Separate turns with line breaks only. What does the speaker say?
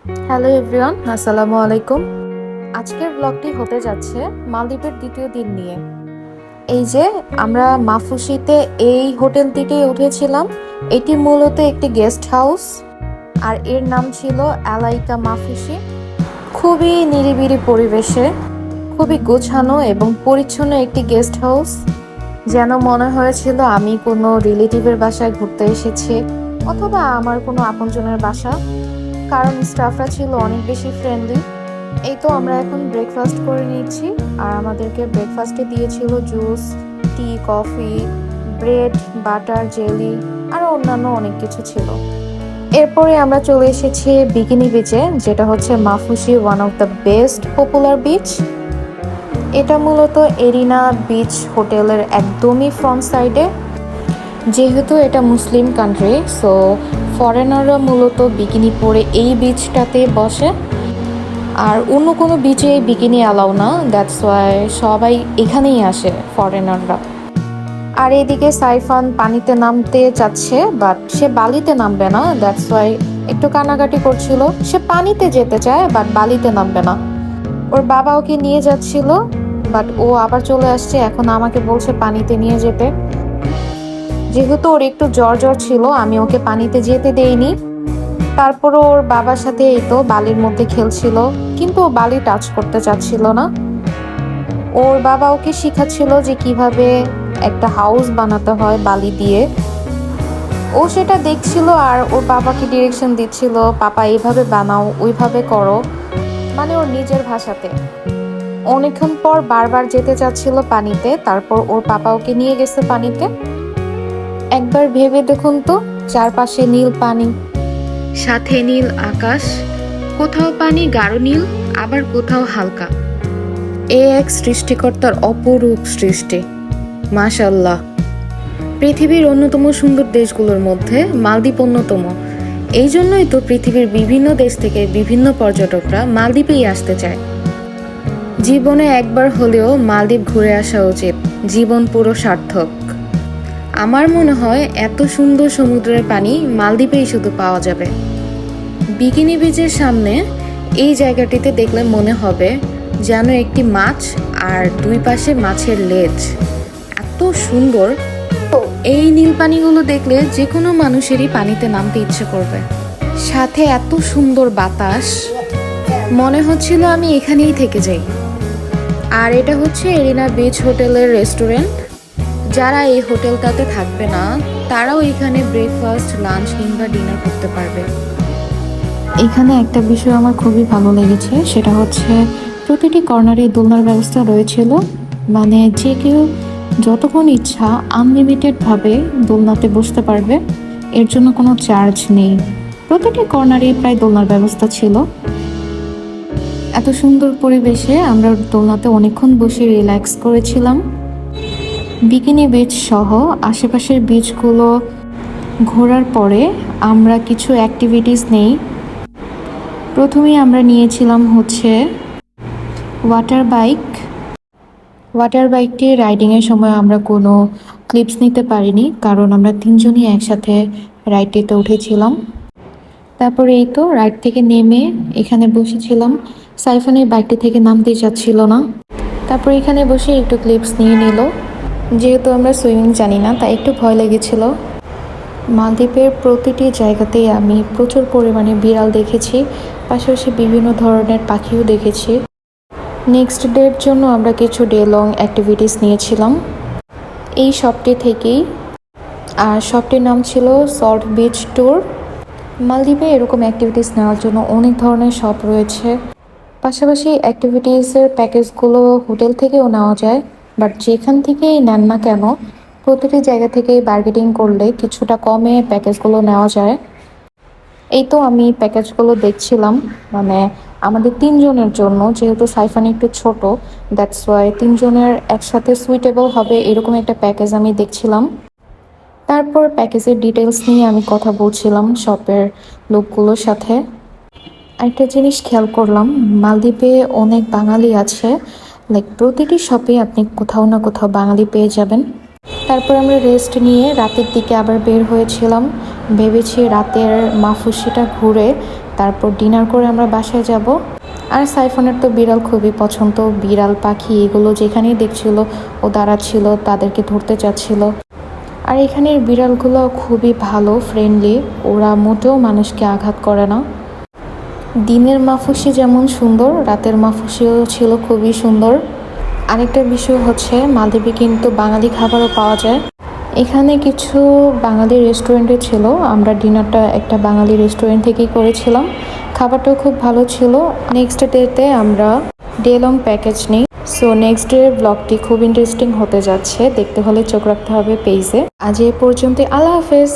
Hello everyone, আসসালামু আলাইকুম। আজকের ব্লগটি হতে যাচ্ছে মালদ্বীপের দ্বিতীয় দিন নিয়ে। এই যে আমরা মাফুসিতে এই হোটেলটিতে উঠেছিলাম। এটি মূলত একটি গেস্ট হাউস, আর এর নাম ছিল অ্যালাইকা মাফুসি। খুবই নিরিবিলি পরিবেশে, খুবই গোছানো এবং পরিচ্ছন্ন একটি গেস্ট হাউস। যেন মনে হয়েছিল আমি কোনো রিলেটিভের বাসায় ঘুরতে এসেছি, অথবা আমার কোনো আপনজনের বাসা, কারণ স্টাফরা ছিল অনেক বেশি ফ্রেন্ডলি। এই তো আমরা এখন ব্রেকফাস্ট করে নিচ্ছি, আর আমাদেরকে ব্রেকফাস্টে দিয়েছিল জুস, টি, কফি, ব্রেড, বাটার, জেলি, আরও অন্যান্য অনেক কিছু ছিল। এরপরে আমরা চলে এসেছি বিকিনি বিচে, যেটা হচ্ছে Maafushi one of the best popular beach. এটা মূলত এরিনা বিচ হোটেলের একদমই ফ্রন্ট সাইডে। যেহেতু এটা মুসলিম কান্ট্রি, সো ফরেনাররা মূলত বিকিনি পরে এই বিচটাতে বসে, আর অন্য কোনো বিচে বিকিনি অ্যালাউ না। দ্যাটস ওয়াই সবাই এখানেই আসে, ফরেনাররা। আর এদিকে সাইফান পানিতে নামতে চাচ্ছে, বাট সে বালিতে নামবে না। দ্যাটস ওয়াই একটু কানাকাটি করছিল। সে পানিতে যেতে চায়, বাট বালিতে নামবে না। ওর বাবা ওকে নিয়ে যাচ্ছিল, বাট ও আবার চলে আসছে, এখন আমাকে বলছে পানিতে নিয়ে যেতে। যেহেতু ওর একটু জ্বর জ্বর ছিল, আমি ওকে পানিতে যেতে দেইনি। তারপরও ওর বাবার সাথে এই তো বালির মধ্যে খেলছিল, কিন্তু ও বালি টাচ করতে চাচ্ছিল না। ওর বাবা ওকে শিখাচ্ছিল যে কিভাবে একটা হাউস বানাতে হয় বালি দিয়ে। ও সেটা দেখছিল আর ওর বাবাকে ডিরেকশন দিচ্ছিল, পাপা এইভাবে বানাও, ওইভাবে করো, মানে ওর নিজের ভাষাতে। অনেকক্ষণ পর বারবার যেতে চাচ্ছিল পানিতে, তারপর ওর পাপা ওকে নিয়ে গেছে পানিতে। একবার ভেবে দেখুন তো, চারপাশে নীল পানি, সাথে নীল আকাশ, কোথাও পানি গাঢ় নীল, আবার কোথাও হালকা। এ এক সৃষ্টিকর্তার অপরূপ সৃষ্টি, মাশাআল্লাহ। পৃথিবীর অন্যতম সুন্দর দেশগুলোর মধ্যে মালদ্বীপ অন্যতম। এই জন্যই তো পৃথিবীর বিভিন্ন দেশ থেকে বিভিন্ন পর্যটকরা মালদ্বীপেই আসতে চায়। জীবনে একবার হলেও মালদ্বীপ ঘুরে আসা উচিত, জীবন পুরো সার্থক। আমার মনে হয় এত সুন্দর সমুদ্রের পানি মালদ্বীপেই শুধু পাওয়া যাবে। বিকিনি বিচের সামনে এই জায়গাটিতে দেখলে মনে হবে যেন একটি মাছ, আর দুই পাশে মাছের লেজ। এত সুন্দর! তো এই নীল পানিগুলো দেখলে যে কোনো মানুষেরই পানিতে নামতে ইচ্ছে করবে। সাথে এত সুন্দর বাতাস, মনে হচ্ছিল আমি এখানেই থেকে যাই। আর এটা হচ্ছে এরিনা বিচ হোটেলের রেস্টুরেন্ট। যারা এই হোটেলটাতে থাকবে না, তারাও এখানে ব্রেকফাস্ট, লাঞ্চ কিংবা ডিনার করতে পারবে। এখানে একটা বিষয় আমার খুবই ভালো লেগেছে, সেটা হচ্ছে প্রতিটি কর্নারে দোলনার ব্যবস্থা রয়েছিল। মানে যে কেউ যতক্ষণ ইচ্ছা আনলিমিটেডভাবে দোলনাতে বসতে পারবে, এর জন্য কোনো চার্জ নেই। প্রতিটি কর্নারে প্রায় দোলনার ব্যবস্থা ছিল। এত সুন্দর পরিবেশে আমরা দোলনাতে অনেকক্ষণ বসে রিল্যাক্স করেছিলাম। বিকিনি বিচ সহ আশেপাশের বিচগুলো ঘোরার পরে আমরা কিছু অ্যাক্টিভিটিস নেই। প্রথমেই আমরা নিয়েছিলাম হচ্ছে ওয়াটার বাইক। ওয়াটার বাইকটি রাইডিংয়ের সময় আমরা কোনো ক্লিপস নিতে পারিনি, কারণ আমরা তিনজনই একসাথে রাইডটিতে উঠেছিলাম। তারপরে এই তো রাইড থেকে নেমে এখানে বসেছিলাম। সাইফানের বাইকটি থেকে নামতেই চাচ্ছিল না। তারপর এখানে বসে একটু ক্লিপস নিয়ে নিল। যেহেতু আমরা সুইমিং জানি না, তাই একটু ভয় লেগেছিল। মালদ্বীপের প্রতিটি জায়গাতেই আমি প্রচুর পরিমাণে বিড়াল দেখেছি, পাশাপাশি বিভিন্ন ধরনের পাখিও দেখেছি। নেক্সট ডের জন্য আমরা কিছু ডে লং অ্যাক্টিভিটিস নিয়েছিলাম এই শপটি থেকেই। আর শপটির নাম ছিল সল্ট বিচ ট্যুর। মালদ্বীপে এরকম অ্যাক্টিভিটিস নেওয়ার জন্য অনেক ধরনের শপ রয়েছে। পাশাপাশি অ্যাক্টিভিটিসের প্যাকেজগুলো হোটেল থেকেও নেওয়া যায়, বাট যেখান থেকেই নেন না কেন, প্রতিটি জায়গা থেকেই বার্গেনিং করলে কিছুটা কমে প্যাকেজগুলো নেওয়া যায়। এই তো আমি প্যাকেজগুলো দেখছিলাম, মানে আমাদের তিনজনের জন্য, যেহেতু সাইফান একটু ছোট, দ্যাটস ওয়াই তিনজনের একসাথে সুইটেবল হবে এরকম একটা প্যাকেজ আমি দেখছিলাম। তারপর প্যাকেজের ডিটেলস নিয়ে আমি কথা বলছিলাম শপের লোকগুলোর সাথে। একটা জিনিস খেয়াল করলাম, মালদ্বীপে অনেক বাঙালি আছে। লাইক প্রতিটি শপে আপনি কোথাও না কোথাও বাঙালি পেয়ে যাবেন। তারপর আমরা রেস্ট নিয়ে রাতের দিকে আবার বের হয়েছিলাম। ভেবেছি রাতের মাফুসিটা ঘুরে তারপর ডিনার করে আমরা বাসায় যাব। আর সাইফনের তো বিড়াল খুবই পছন্দ, বিড়াল পাখি এগুলো যেখানেই দেখছিল ও দাঁড়াচ্ছিল, তাদেরকে ধরতে চাচ্ছিল। আর এখানের বিড়ালগুলো খুবই ভালো, ফ্রেন্ডলি, ওরা মোটেও মানুষকে আঘাত করে না। দিনের মাফুসি যেমন সুন্দর, রাতের মাফুসিও ছিল খুবই সুন্দর। আরেকটা বিষয় হচ্ছে মালদ্বীপে কিন্তু বাঙালি খাবারও পাওয়া যায়। এখানে কিছু বাঙালি রেস্টুরেন্টে ছিল, আমরা ডিনারটা একটা বাঙালি রেস্টুরেন্ট থেকেই করেছিলাম, খাবারটাও খুব ভালো ছিল। নেক্সট ডেতে আমরা ডে লং প্যাকেজ নিই। সো নেক্সট ডে ব্লগটি খুব ইন্টারেস্টিং হতে যাচ্ছে, দেখতে হলে চোখ রাখতে হবে পেজে। আজ এ পর্যন্ত, আল্লাহ হাফেজ।